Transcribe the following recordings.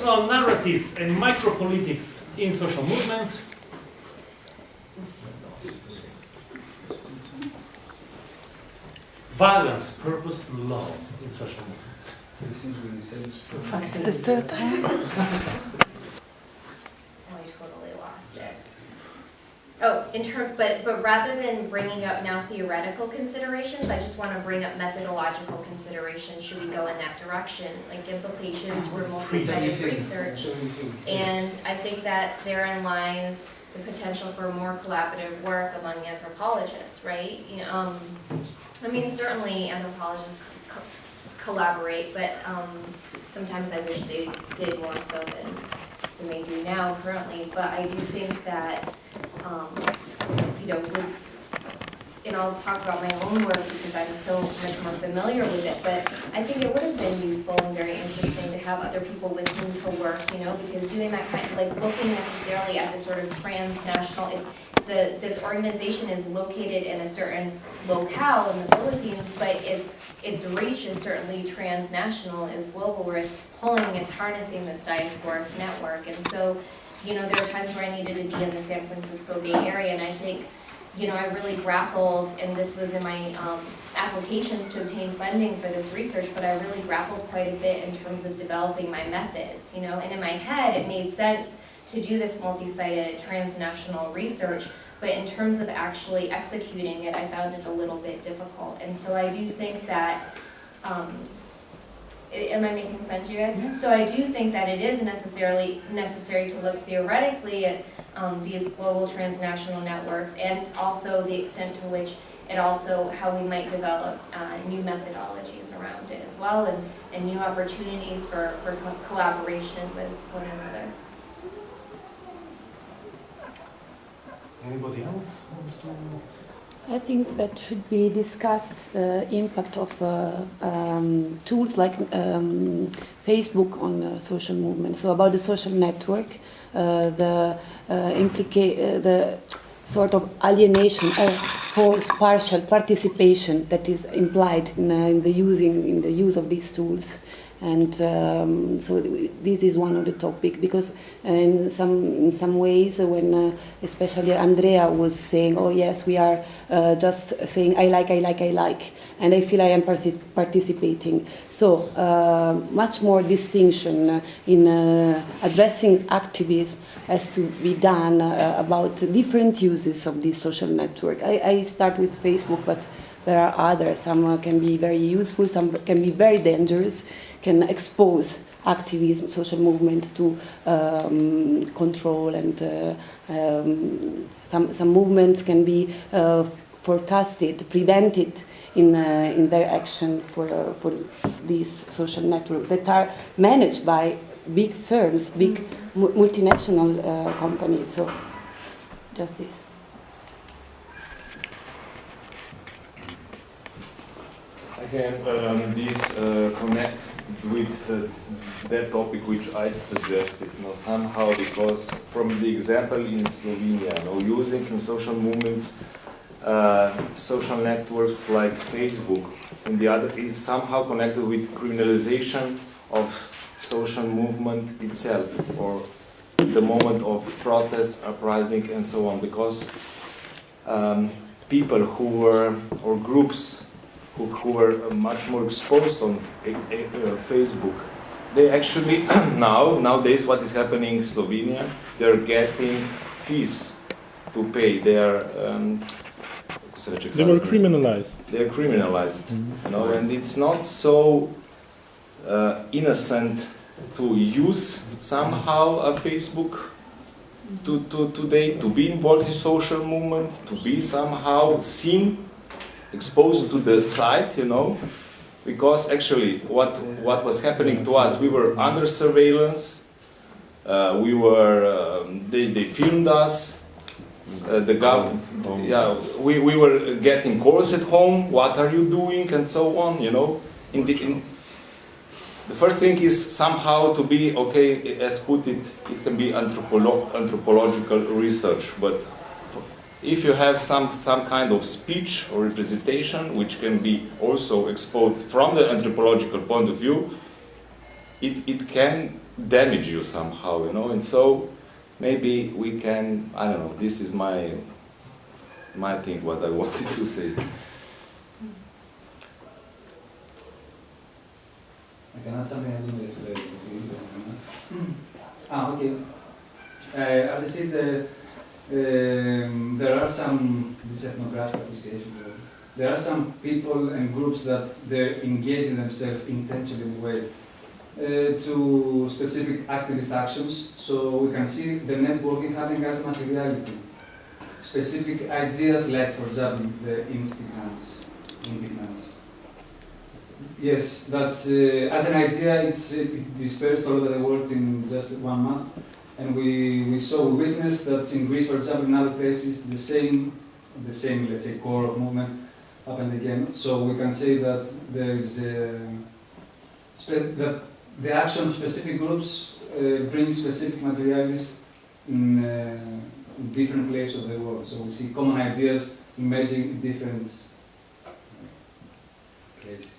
personal narratives and micropolitics in social movements. Violence, purpose, love in social movements. The third one. Oh, I totally lost it. Oh, but rather than bringing up now theoretical considerations, I just want to bring up methodological considerations. Should we go in that direction, like implications for multi-sided research? And I think that therein lies the potential for more collaborative work among anthropologists, right? You know, I mean, certainly anthropologists collaborate, but sometimes I wish they did more so than they do now currently. But I do think that, you know, and I'll talk about my own work because I'm so much more familiar with it, but I think it would have been useful and very interesting to have other people with whom to work, you know, because doing that kind of, like, looking necessarily at this sort of transnational, this organization is located in a certain locale in the Philippines, but its reach is certainly transnational, is global, where it's pulling, it's harnessing this diasporic network. And so, you know, there are times where I needed to be in the San Francisco Bay Area, and I think, you know, I really grappled, and this was in my applications to obtain funding for this research, but I really grappled quite a bit in terms of developing my methods, you know, and in my head it made sense to do this multi-sided transnational research, but in terms of actually executing it, I found it a little bit difficult. And so I do think that, am I making sense, you guys? Yeah. So I do think that it is necessary to look theoretically at these global transnational networks, and also the extent to which it also, how we might develop new methodologies around it as well, and new opportunities for collaboration with one another. Anybody else wants to? I think that should be discussed, the impact of tools like Facebook on social movements. So about the social network, the sort of alienation or false partial participation that is implied in the use of these tools. And so this is one of the topics, because in some ways, when especially Andrea was saying, oh yes, we are just saying I like, and I feel I am participating. So much more distinction in addressing activism has to be done about different uses of this social network. I start with Facebook, but there are others. Some can be very useful, some can be very dangerous, can expose activism, social movements to control, and some movements can be forecasted, prevented in their action for these social networks that are managed by big firms, big multinational companies. So just this. Again, this connects with that topic which I suggested, somehow, because from the example in Slovenia, using in social movements, social networks like Facebook, and the other is somehow connected with criminalization of social movement itself, or the moment of protest, uprising, and so on, because people who were, or groups who were much more exposed on Facebook, they actually, nowadays what is happening in Slovenia, they're getting fees to pay. They were criminalized. They're criminalized, and it's not so innocent to use somehow a Facebook today, to be involved in social movement, to be somehow seen, exposed to the site, because actually what was happening to us, we were under surveillance, we were, they filmed us, the government, we were getting calls at home, what are you doing, and so on, the first thing is somehow to be, okay, as put it can be anthropological research, but if you have some kind of speech or representation, which can be also exposed from the anthropological point of view, it can damage you somehow, you know, and so maybe we can, I don't know, this is my thing, what I wanted to say. I can add something. I don't know if okay. As I said, there are some, this ethnographic appreciation, there are some people and groups that they're engaging themselves intentionally in a way to specific activist actions. So we can see the networking happening as materiality. Specific ideas like, for example, the indignance. Yes, that's as an idea, it dispersed all over the world in just 1 month, and we witnessed that in Greece, for example, in other places, the same, let's say, core of movement happened again. So we can say that there is that the action of specific groups brings specific materialities in different places of the world. So we see common ideas emerging in different places.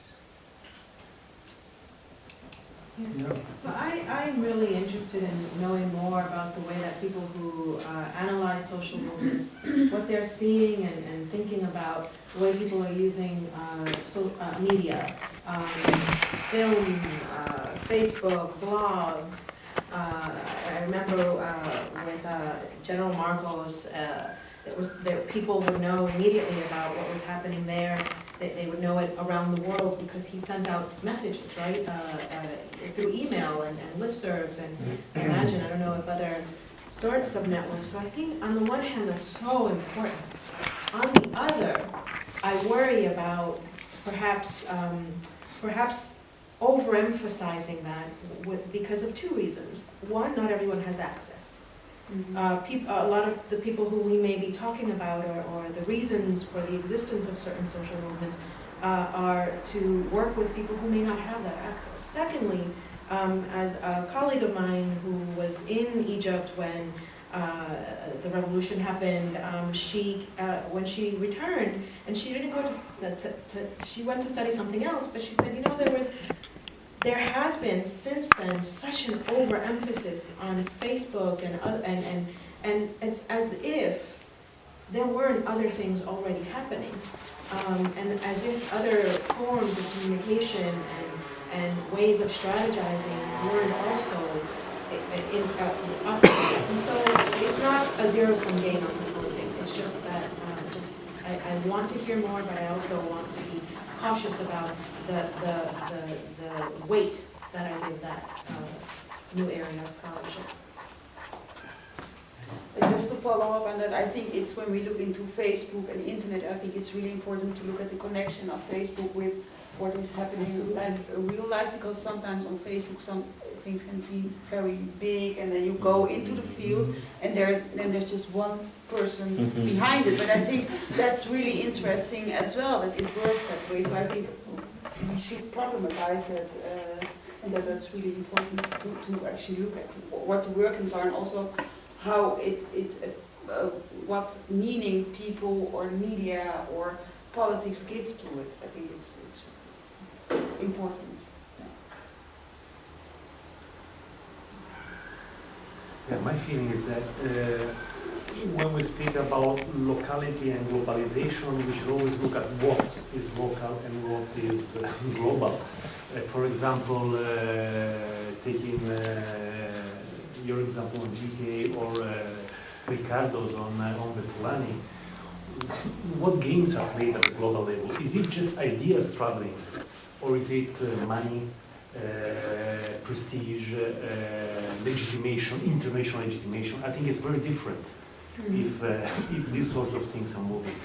Yeah. So I'm really interested in knowing more about the way that people who analyze social movements, what they're seeing and thinking about the way people are using media, film, Facebook, blogs. I remember with General Marcos, people would know immediately about what was happening there. They would know it around the world because he sent out messages, right, through email and listservs, and I imagine, I don't know if other sorts of networks. So I think on the one hand that's so important. On the other, I worry about perhaps overemphasizing that because of two reasons. One, not everyone has access. Mm-hmm. A lot of the people who we may be talking about, or the reasons for the existence of certain social movements, are to work with people who may not have that access. Secondly, as a colleague of mine who was in Egypt when the revolution happened, when she returned, and she didn't go she went to study something else, but she said, you know, there has been since then such an overemphasis on Facebook and it's as if there weren't other things already happening, and as if other forms of communication and ways of strategizing weren't also up. And so it's not a zero-sum game I'm proposing. It's just that I want to hear more, but I also want to be cautious about the weight that I give that new area of scholarship. Just to follow up on that, I think it's when we look into Facebook and the internet, I think it's really important to look at the connection of Facebook with what is happening in real life, because sometimes on Facebook some things can seem very big, and then you go into the field and then there's just one person behind it. But I think that's really interesting as well, that it works that way. So I think we should problematize that, and that's really important to actually look at what the workings are, and also how what meaning people or media or politics give to it. I think it's important. Yeah, my feeling is that when we speak about locality and globalization, we should always look at what is local and what is global. For example, taking your example on GTA or Ricardo's on the Fulani, what games are played at the global level? Is it just ideas traveling, or is it money, prestige, legitimation, international legitimation? I think it's very different if these sorts of things are moving.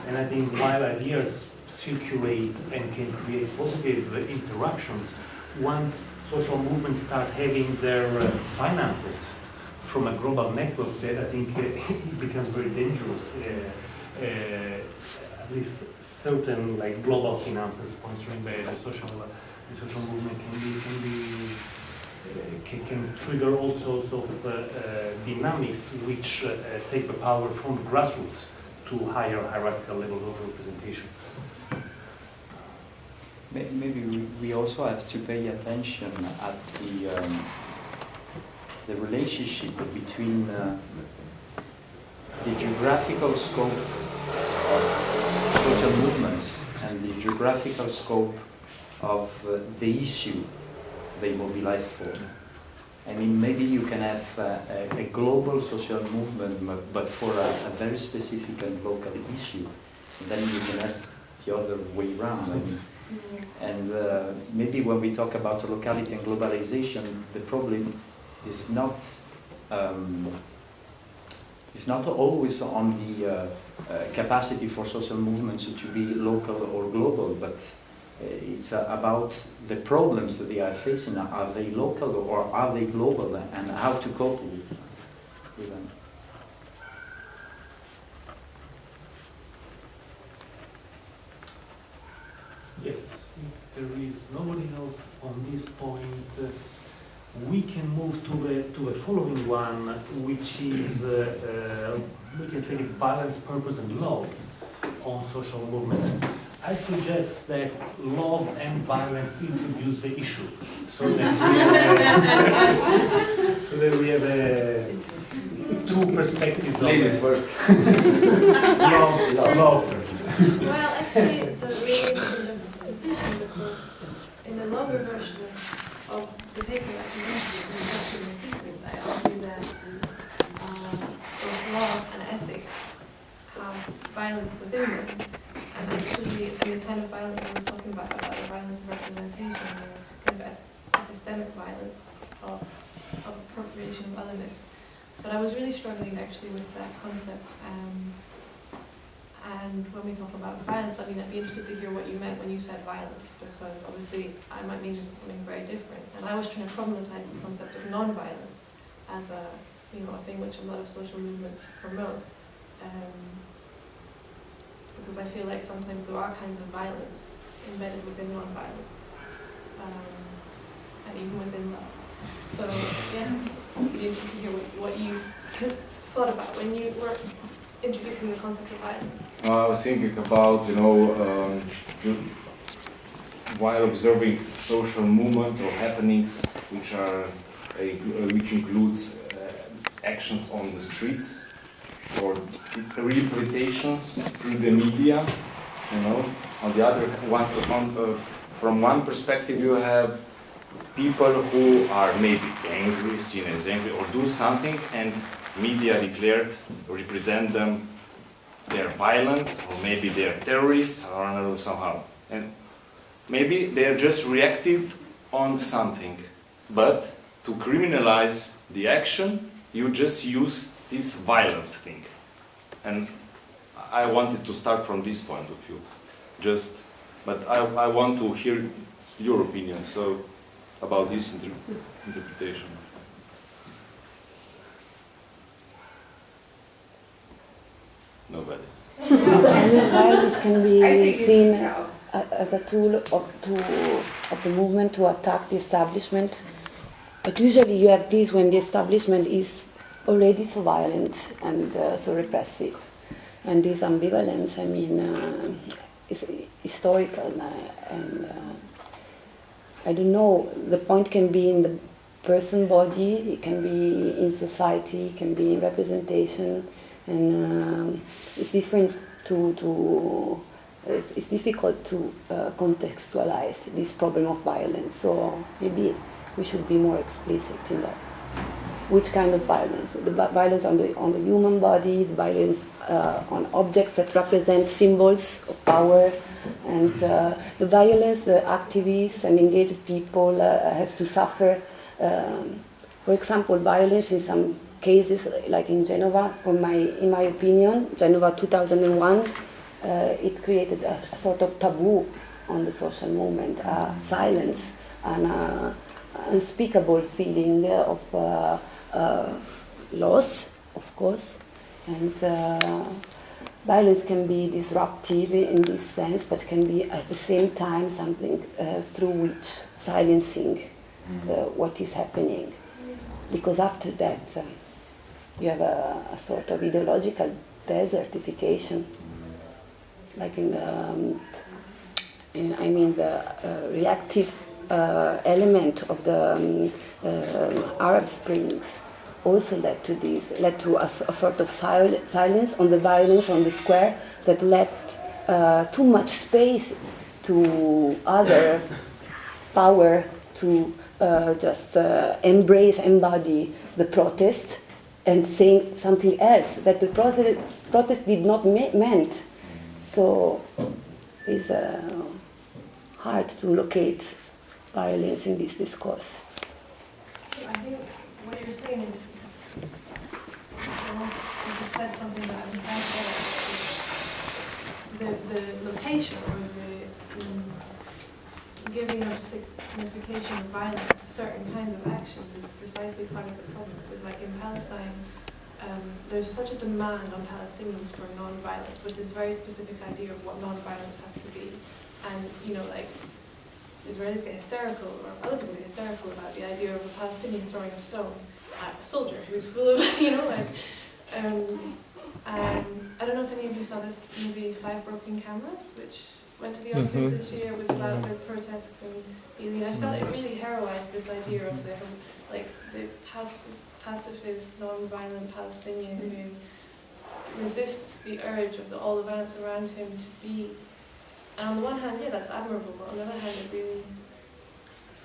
And I think while ideas circulate and can create positive interactions, once social movements start having their finances from a global network, that I think it becomes very dangerous. At least certain like global finances sponsoring by the social movement can trigger all sorts of dynamics which take the power from the grassroots to higher hierarchical levels of representation. Maybe we also have to pay attention at the relationship between the geographical scope of social movements and the geographical scope of the issue they mobilize for. I mean, maybe you can have a global social movement, but for a very specific and local issue. And then you can have the other way around. I mean, and maybe when we talk about locality and globalization, the problem is not always on the capacity for social movements to be local or global, but it's about the problems that they are facing. Are they local or are they global, and how to cope with them? Yes, if there is nobody else on this point, we can move to the following one, which is we can take it balance, purpose, and love on social movements. I suggest that love and violence introduce the issue, so that we have two perspectives. Ladies first. Love first. Well, actually, it's a really interesting decision because in the longer version of the paper that you mentioned in the doctoral thesis, I argue that both law and ethics have violence within them. And actually, the kind of violence I was talking about the violence of representation, or kind of epistemic violence of appropriation of otherness. But I was really struggling actually with that concept. And when we talk about violence, I mean, I'd be interested to hear what you meant when you said violence, because obviously I might mean something very different. And I was trying to problematize the concept of non-violence as a thing which a lot of social movements promote. Because I feel like sometimes there are kinds of violence embedded within non-violence, and even within love. So yeah, I'd be interested to hear what you thought about when you were introducing the concept of violence. I was thinking about, while observing social movements or happenings, which includes actions on the streets or representations through the media. On the other one, from one perspective, you have people who are maybe angry, seen as angry, or do something, and media declared represent them. They're violent, or maybe they're terrorists, or somehow. And maybe they're just reacted on something. But to criminalize the action, you just use this violence thing. And I wanted to start from this point of view. But I want to hear your opinion about this interpretation. Nobody. I mean, violence can be seen as a tool of the movement to attack the establishment. But usually you have this when the establishment is already so violent and so repressive. And this ambivalence, I mean, is historical. And I don't know, the point can be in the person body, it can be in society, it can be in representation. And it's different it's difficult to contextualize this problem of violence. So maybe we should be more explicit in that. Which kind of violence? The violence on the human body, the violence on objects that represent symbols of power, and the violence the activists and engaged people has to suffer. For example, violence in some cases, like in Genova, in my opinion, Genova 2001, it created a sort of taboo on the social movement, silence, an unspeakable feeling of loss, of course, and violence can be disruptive in this sense, but can be at the same time something through which silencing what is happening, because after that you have a sort of ideological desertification, like in I mean the reactive element of the Arab Springs also led to this, led to a sort of silence on the violence on the square that left too much space to other power to just embody the protest and saying something else that the protest did not meant. So it's hard to locate violence in this discourse. I think what you're saying is almost, you just said something that I'm the location or the giving of signification of violence to certain kinds of actions is precisely part of the problem. Because like in Palestine, there's such a demand on Palestinians for non-violence, with this very specific idea of what non-violence has to be. And, you know, like, Israelis get hysterical, or other people get hysterical about the idea of a Palestinian throwing a stone at a soldier who's full of, you know, like, I don't know if any of you saw this movie, 5 Broken Cameras, which went to the Oscars this year. It was about the protests in Emilia. I felt it really heroized this idea of the, like, the pacifist, non-violent Palestinian who resists the urge of all the violence around him to be. And on the one hand, yeah, that's admirable, but on the other hand, it really,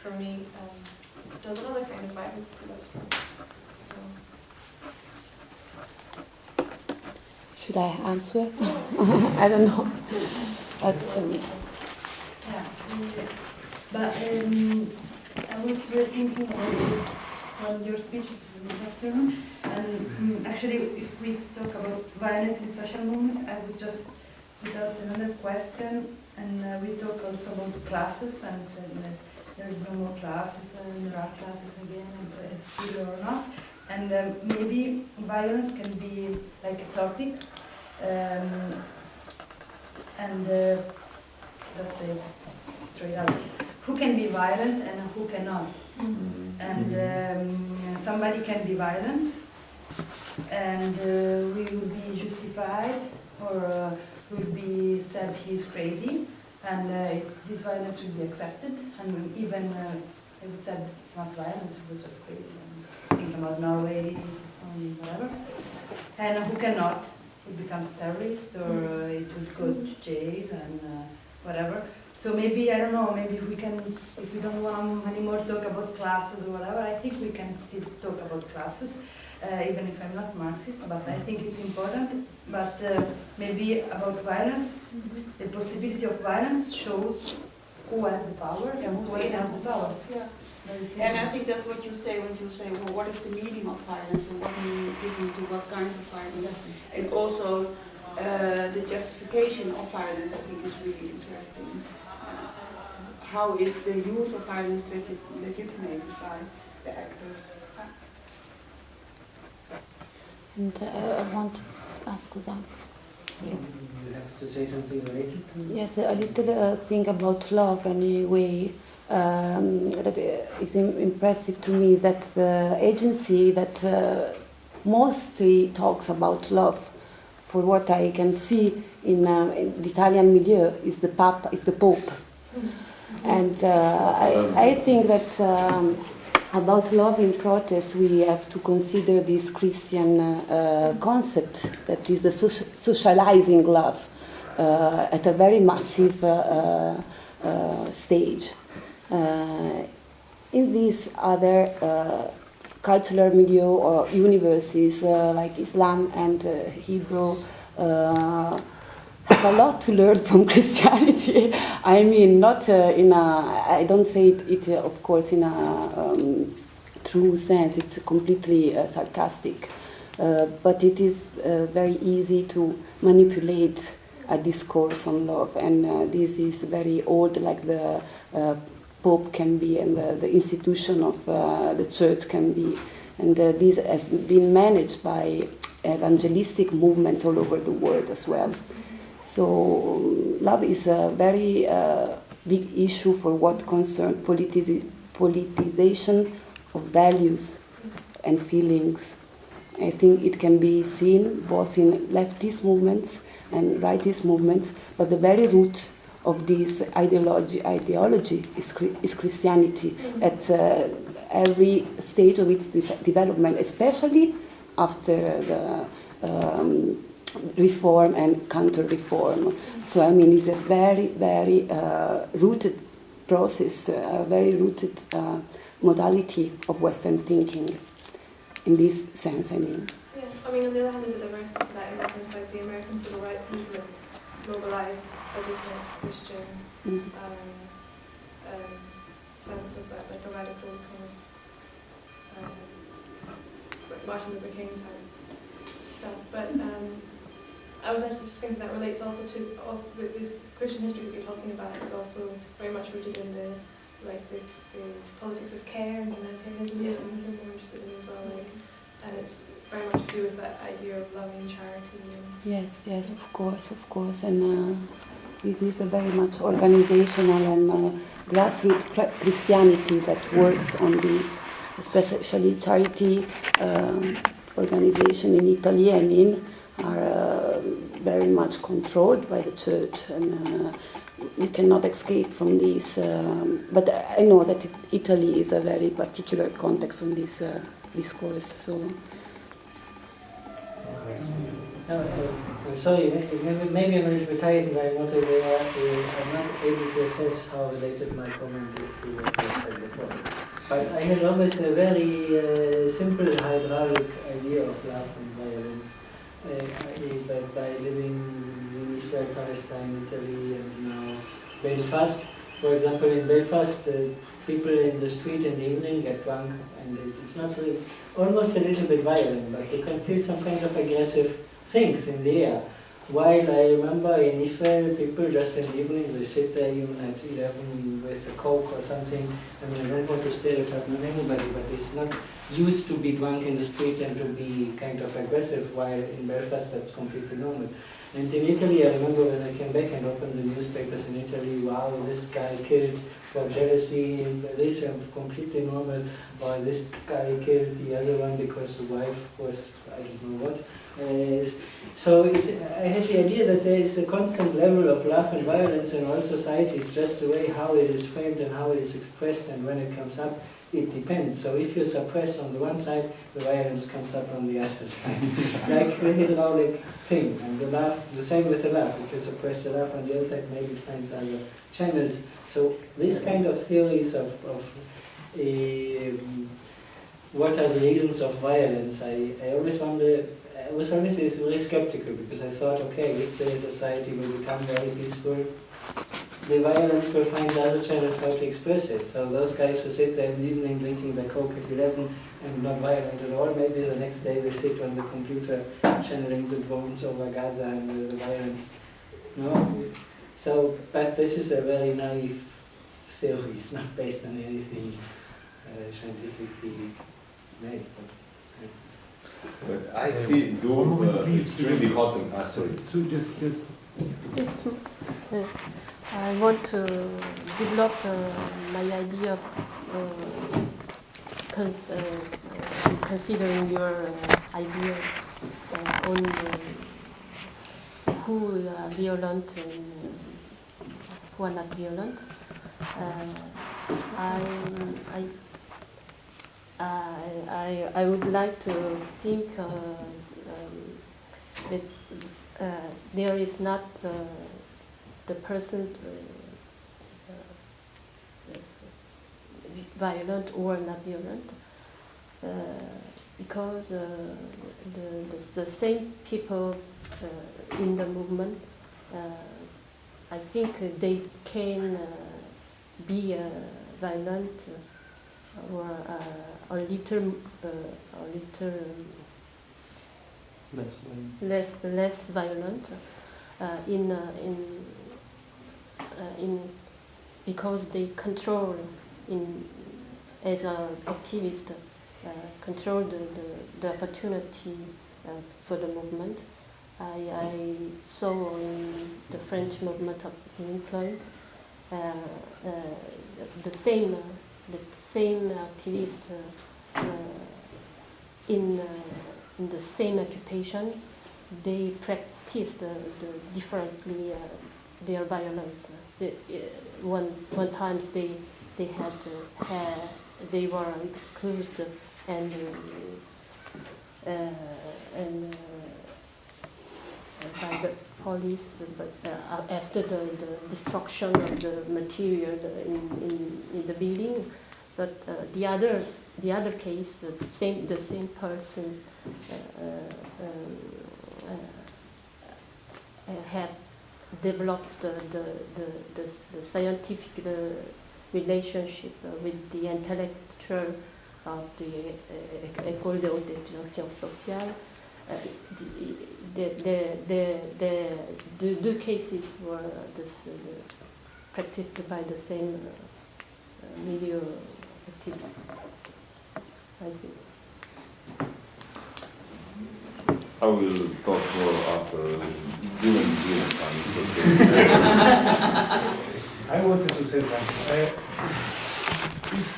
for me, does another kind of violence to that struggle. So. Should I answer? I don't know. But, yeah. But I was really thinking on your speech this afternoon, and actually, if we talk about violence in social movement, I would just put out another question, and we talk also about classes, and said that there is no more classes, and there are classes again, and still or not. And maybe violence can be like a topic, and just say, throw it out. Who can be violent and who cannot? And somebody can be violent, and we will be justified, or will be said he's crazy, and this violence will be accepted, and even I would say it's not violence, it was just crazy. Think about Norway, whatever. And who cannot? It becomes terrorist, or it would go to jail, and whatever. So maybe, I don't know, maybe we can, if we don't want anymore to talk about classes or whatever, I think we can still talk about classes, even if I'm not Marxist, but I think it's important. But maybe about violence, the possibility of violence shows who has the power and who has the power. Yeah. And I think that's what you say when you say, well, what is the meaning of violence and what meaning is given to what kinds of violence? And also the justification of violence, I think, is really interesting. How is the use of violence legitimated by the actors? and I want to ask that. You have to say something related to that? Yes, a little thing about love anyway. That is impressive to me, that the agency that mostly talks about love, for what I can see in the Italian milieu, is the Pope. And I think that about love in protest, we have to consider this Christian concept that is the socializing love at a very massive stage. In these other cultural milieu or universes like Islam and Hebrew have a lot to learn from Christianity. I mean, not in a, I don't say it of course, in a true sense. It's completely sarcastic. But it is very easy to manipulate a discourse on love. And this is very old, like the Pope can be, and the institution of the church can be. And this has been managed by evangelistic movements all over the world as well. So love is a very big issue for what concerns politicization of values and feelings. I think it can be seen both in leftist movements and rightist movements, but the very root of this ideology is Christianity at every stage of its development, especially after the reform and counter-reform. So I mean, it's a very, very rooted process, a very rooted modality of Western thinking. In this sense, I mean. Yeah, I mean, on the other hand, there's a diversity to that in the sense like the American civil rights movement mobilized a different Christian sense of that, like a radical kind of like Martin Luther King type stuff. But I was actually just thinking that relates also to this Christian history that you're talking about is also very much rooted in the politics of care and humanitarianism that I'm more interested in as well. Like, and it's very much to do with that idea of loving charity. Yes, of course. And this is a very much organizational and grassroots Christianity that works on this, especially charity organization in Italy, I mean, are very much controlled by the church, and we cannot escape from this. But I know that Italy is a very particular context on this discourse. So. I'm sorry, maybe I'm a little bit tired and I'm not aware, I'm not able to assess how related my comment is to what I said before. But I had always a very simple hydraulic idea of love and violence. By living in Israel, Palestine, Italy, and now Belfast. For example, in Belfast, people in the street in the evening get drunk, and it's not really, almost a little bit violent, but you can feel some kind of aggressive things in the air. While I remember in Israel, people just in the evening, they sit there even at 11 with a Coke or something. I mean, I don't want to stereotype anybody, but it's not used to be drunk in the street and to be kind of aggressive, while in Belfast that's completely normal. And in Italy, I remember when I came back and opened the newspapers in Italy, wow, this guy killed for jealousy, this is completely normal, or this guy killed the other one because the wife was, I don't know what. So I had the idea that there is a constant level of love and violence in all societies, just the way how it is framed and how it is expressed, and when it comes up, it depends. So if you suppress on the one side, the violence comes up on the other side. Like the hydraulic thing, and the love, the same with the love. If you suppress the love on the other side, maybe it finds other channels. So this kind of theories of what are the reasons of violence, I always wonder, I was always very skeptical, because I thought, okay, if the society will become very peaceful, the violence will find other channels how to express it. So those guys who sit there in the evening drinking their Coke at 11 and not violent at all, maybe the next day they sit on the computer channeling the drones over Gaza and the violence. No? So, but this is a very naive theory. It's not based on anything scientifically made. But I see extremely hot. Sorry. Yes. I want to develop my idea of considering your idea on who are violent and who are not violent. I would like to think that there is not the person violent or not violent, because the same people in the movement, I think they can be violent or a little less violent in because they control as an activist control the opportunity for the movement. I saw in the French movement of the employed the same activist in the same occupation. They practice the differently their violence. One time they were excluded and by the police, but after the destruction of the material in the building. But the other case, the same persons have developed the scientific relationship with the intellectual of the École de haute études en sciences sociales. The two cases were practiced by the same media activists, I think. I will talk more after during time. It's okay. I wanted to say something.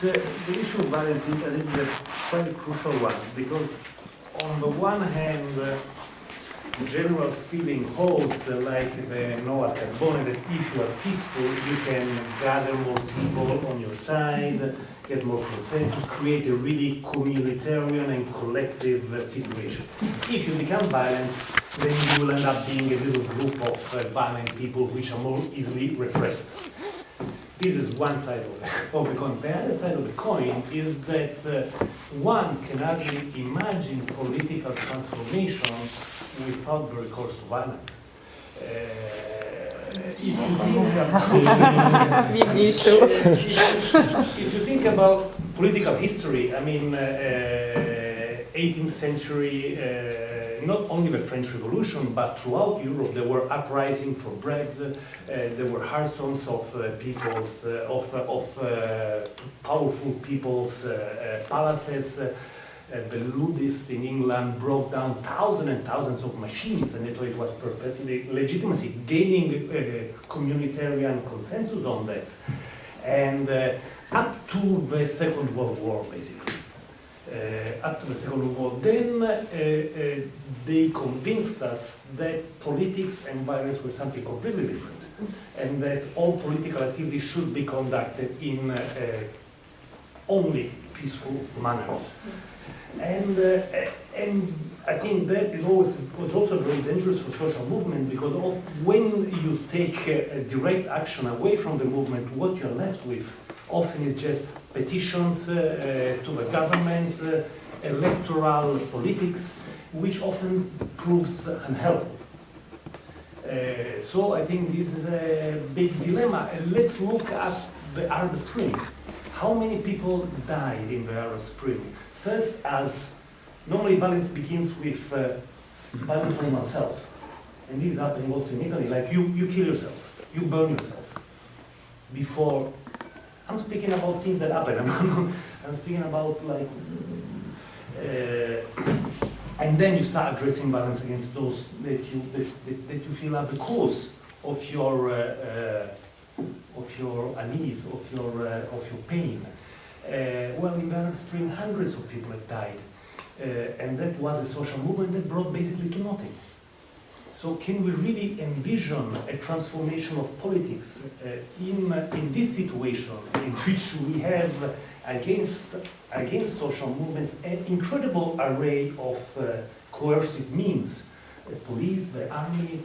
The issue of violence is a quite crucial one, because on the one hand, the general feeling holds, like the Noah at Boni, that if you are peaceful, you can gather more people on your side, get more consensus, create a really communitarian and collective situation. If you become violent, then you will end up being a little group of violent people which are more easily repressed. This is one side of the coin. The other side of the coin is that one can hardly imagine political transformation without the recourse to violence. If you think about political history, I mean, 18th century, not only the French Revolution, but throughout Europe, there were uprisings for bread. There were arsones of people's, powerful people's palaces. The Ludists in England broke down thousands and thousands of machines, and they thought it was perfectly legitimacy, gaining communitarian consensus on that, and up to the Second World War, basically. Up to the Second World War, then they convinced us that politics and violence were something completely different, and that all political activity should be conducted in only peaceful manners. And I think that was also very dangerous for social movement, because when you take direct action away from the movement, what you're left with often is just petitions to the government, electoral politics, which often proves unhelpful. So I think this is a big dilemma. Let's look at the Arab Spring. How many people died in the Arab Spring? First, as normally violence begins with violence on oneself. And this is happening also in Italy, like you kill yourself, you burn yourself. Before, I'm speaking about things that happen, I'm speaking about like, and then you start addressing violence against those that you feel are the cause of your unease, of your pain. Well, in the Arab Spring, hundreds of people have died, and that was a social movement that brought basically to nothing. So can we really envision a transformation of politics in this situation in which we have against social movements an incredible array of coercive means, the police, the army,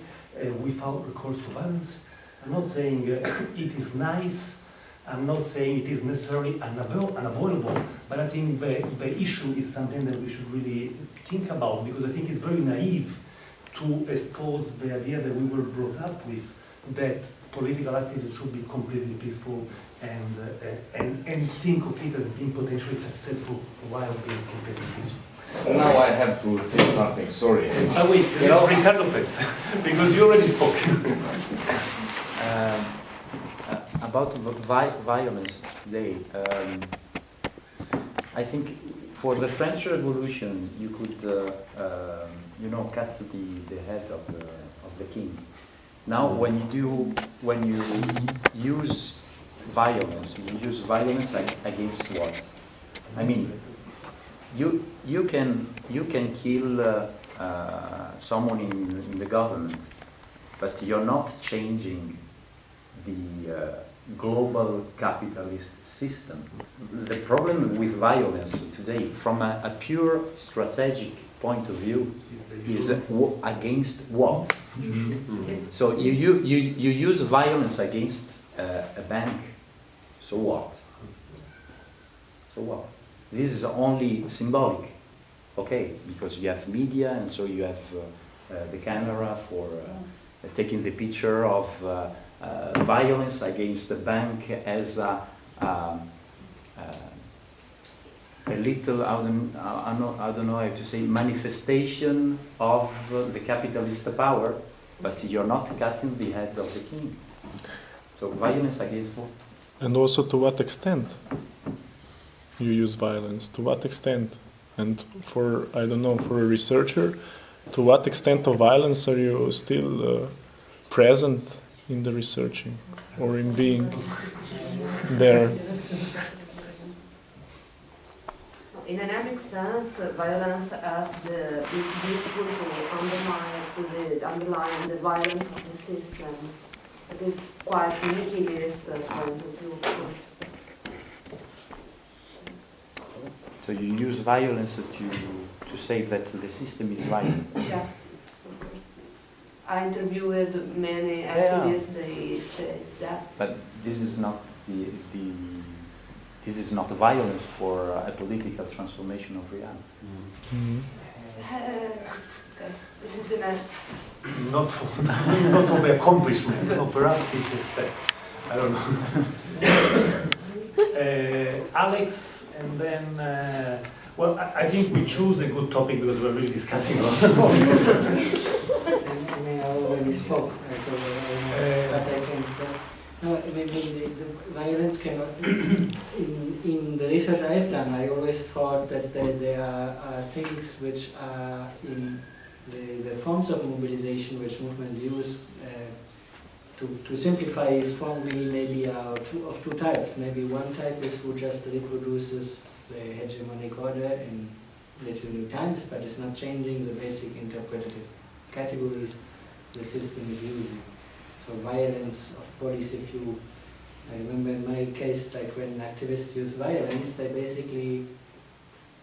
without recourse to violence? I'm not saying it is nice, I'm not saying it is necessarily unavoidable, but I think the issue is something that we should really think about, because I think it's very naive to expose the idea that we were brought up with, that political activity should be completely peaceful and think of it as being potentially successful while being completely peaceful. Now I have to say something, sorry. Wait, Ricardo first, because you already spoke. About violence today, I think for the French Revolution you could, cut the head of the king. Now, when you use violence, against what? I mean, you can kill someone in the government, but you're not changing the global capitalist system. The problem with violence today, from a pure strategic point of view, is against what? So you use violence against a bank. So what? So what? This is only symbolic, okay? Because you have media, and so you have the camera for taking the picture of violence against the bank as a little, I don't know how to say, manifestation of the capitalist power, but you're not cutting the head of the king. So violence against what? And also, to what extent you use violence? To what extent? And for, I don't know, for a researcher, to what extent of violence are you still present in the researching or in being there? In an economic sense, violence is useful to underline the violence of the system. It is quite nihilist point of view, of course. So you use violence to say that the system is violent? Yes, of course. I interviewed many activists, they say that. But this is not this is not violence for a political transformation of reality. Okay. This is in a... Not for the accomplishment, no, perhaps it's a step. I don't know. Alex, and then, well, I think we choose a good topic because we're really discussing about this. I already spoke, but I can... No, the violence cannot... in the research I've done, I always thought that there are things which are in the forms of mobilization which movements use to simplify strongly, maybe are of two types. Maybe one type is who just reproduces the hegemonic order in Little New Times, but is not changing the basic interpretative categories the system is using. So violence of police, I remember in my case, like when activists use violence, they basically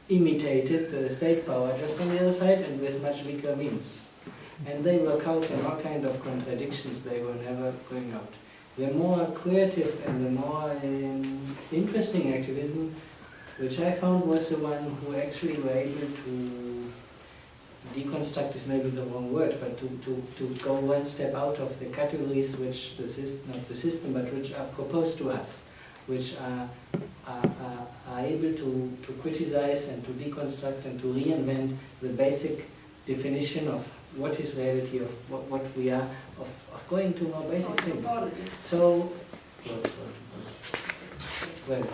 imitated the state power just on the other side and with much weaker means. And they work out in all kind of contradictions they were never going out. The more creative and the more interesting activism, which I found was the one who actually were able to deconstruct is maybe the wrong word, but to go one step out of the categories which the system, not the system, but which are proposed to us, which are able to criticize and to deconstruct and to reinvent the basic definition of what is reality, of what we are, of going to more basic things. So, well,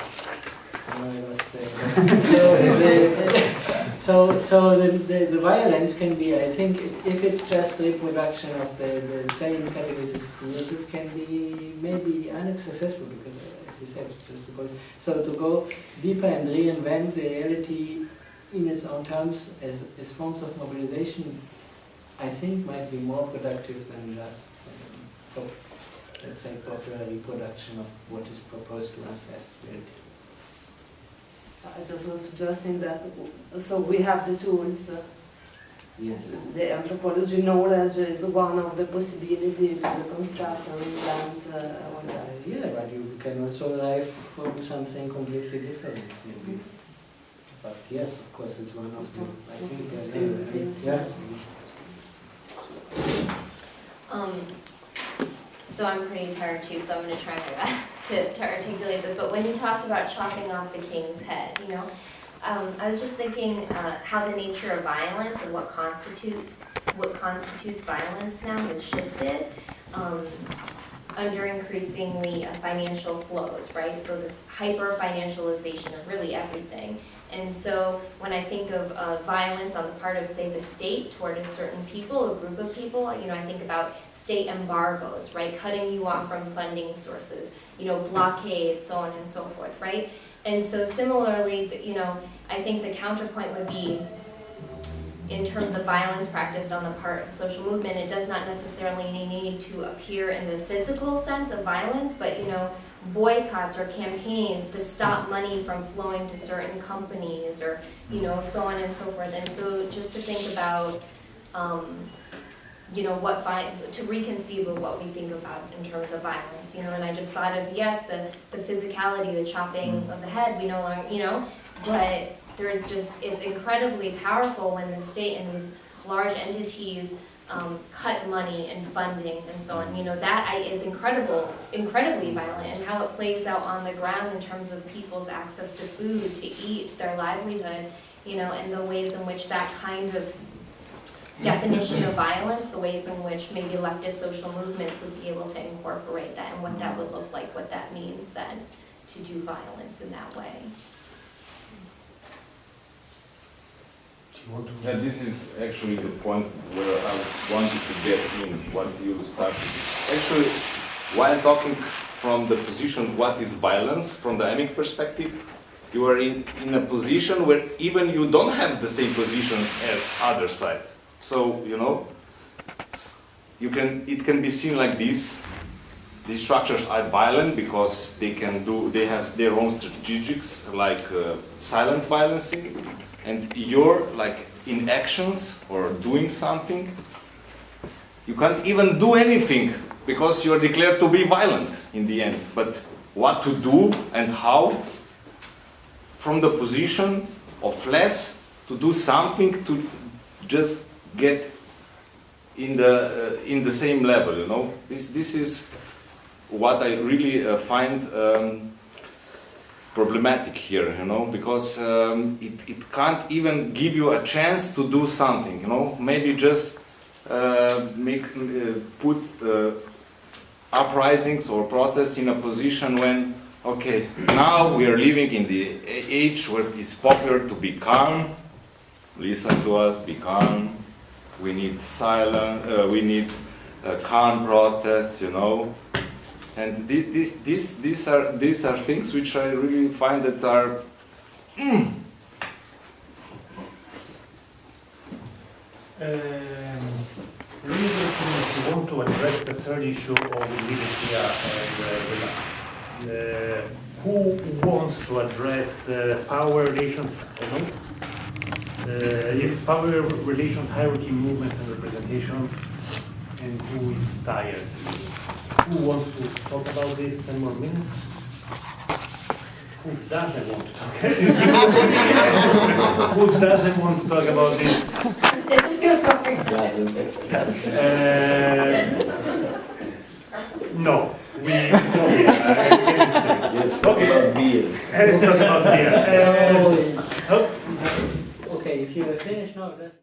I was so the violence can be, I think, if it's just reproduction of the same categories as the music, it can be maybe unsuccessful because, as you said, it's just about. So to go deeper and reinvent the reality in its own terms as forms of mobilization, I think might be more productive than just, let's say, popular reproduction of what is proposed to us as reality. I just was suggesting that, so we have the tools. Yes. The anthropology knowledge is one of the possibilities to reconstruct and invent. Yeah, but you can also arrive from something completely different, maybe. But yes, of course, it's one of them. I think, yeah. So I'm pretty tired too, so I'm going to try my best to articulate this. But when you talked about chopping off the king's head, you know, I was just thinking how the nature of violence and what constitutes violence now has shifted under increasingly financial flows, right? So this hyper-financialization of really everything. And so when I think of violence on the part of, say, the state toward a certain people, a group of people, you know, I think about state embargoes, right? Cutting you off from funding sources, you know, blockades, so on and so forth, right? And so similarly, you know, I think the counterpoint would be in terms of violence practiced on the part of social movement, it does not necessarily need to appear in the physical sense of violence, but boycotts or campaigns to stop money from flowing to certain companies, or so on and so forth. And so just to think about to reconceive of what we think about in terms of violence, and I just thought of, yes, the physicality, the chopping of the head, we no longer, but there's just, it's incredibly powerful when the state and these large entities cut money and funding and so on. That is incredibly violent, and how it plays out on the ground in terms of people's access to food, to eat, their livelihood, and the ways in which that kind of definition of violence, the ways in which maybe leftist social movements would be able to incorporate that, and what that would look like, what that means then to do violence in that way. Yeah, this is actually the point where I wanted to get in what you started. Actually, while talking from the position what is violence from the emic perspective, you are in a position where even you don't have the same position as other side. So, it can be seen like this. These structures are violent because they have their own strategics, like silent violencing, and you're like in actions or doing something. You can't even do anything because you're declared to be violent in the end. But what to do and how, from the position of less, to do something to just get in the same level, This is what I really find problematic here, because it can't even give you a chance to do something, Maybe just put uprisings or protests in a position when, okay, now we are living in the age where it's popular to be calm, listen to us, be calm. We need silence. We need calm protests, And these are things which I really find that are. Really, if you want to address the third issue of Emilia and the who wants to address power relations? Yes, power relations, hierarchy, movements, and representation, and who is tired? Who wants to talk about this? 10 more minutes? Who doesn't want to talk? Who doesn't want to talk about this? No. Let's talk about beer. Let's talk about beer. Okay, if you finish now, just